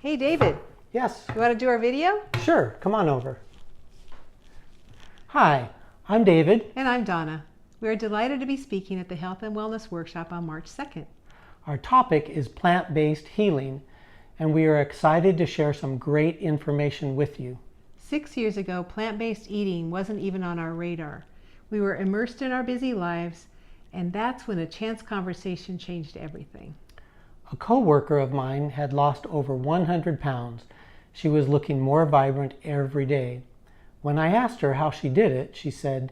Hey, David. Yes. You want to do our video? Sure, come on over. Hi, I'm David. And I'm Donna. We are delighted to be speaking at the Health and Wellness Workshop on March 2nd. Our topic is plant-based healing, and we are excited to share some great information with you. 6 years ago, plant-based eating wasn't even on our radar. We were immersed in our busy lives, and that's when a chance conversation changed everything. A co-worker of mine had lost over 100 pounds. She was looking more vibrant every day. When I asked her how she did it, she said,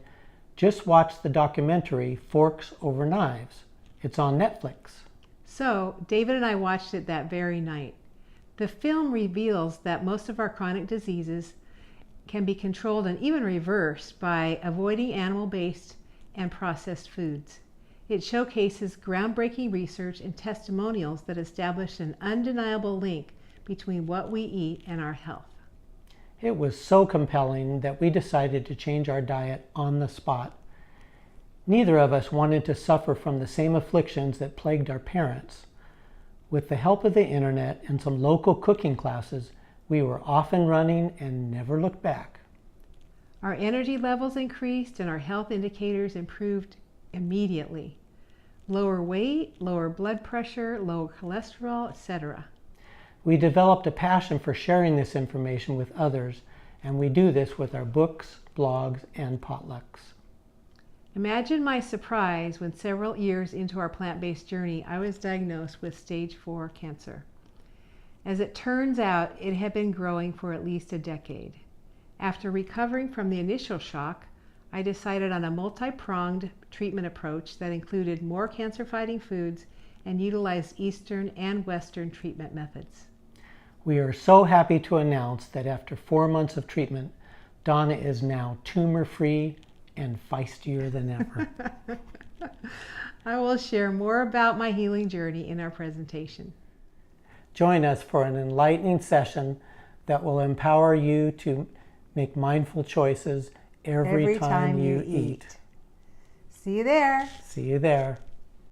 "Just watch the documentary Forks Over Knives. It's on Netflix." So, David and I watched it that very night. The film reveals that most of our chronic diseases can be controlled and even reversed by avoiding animal-based and processed foods. It showcases groundbreaking research and testimonials that establish an undeniable link between what we eat and our health. It was so compelling that we decided to change our diet on the spot. Neither of us wanted to suffer from the same afflictions that plagued our parents. With the help of the internet and some local cooking classes, we were off and running and never looked back. Our energy levels increased and our health indicators improved immediately. Lower weight, lower blood pressure, lower cholesterol, etc. We developed a passion for sharing this information with others, and we do this with our books, blogs, and potlucks. Imagine my surprise when several years into our plant-based journey, I was diagnosed with stage 4 cancer. As it turns out, it had been growing for at least a decade. After recovering from the initial shock, I decided on a multi-pronged treatment approach that included more cancer-fighting foods and utilized Eastern and Western treatment methods. We are so happy to announce that after 4 months of treatment, Donna is now tumor-free and feistier than ever. I will share more about my healing journey in our presentation. Join us for an enlightening session that will empower you to make mindful choices every time you eat. See you there. See you there.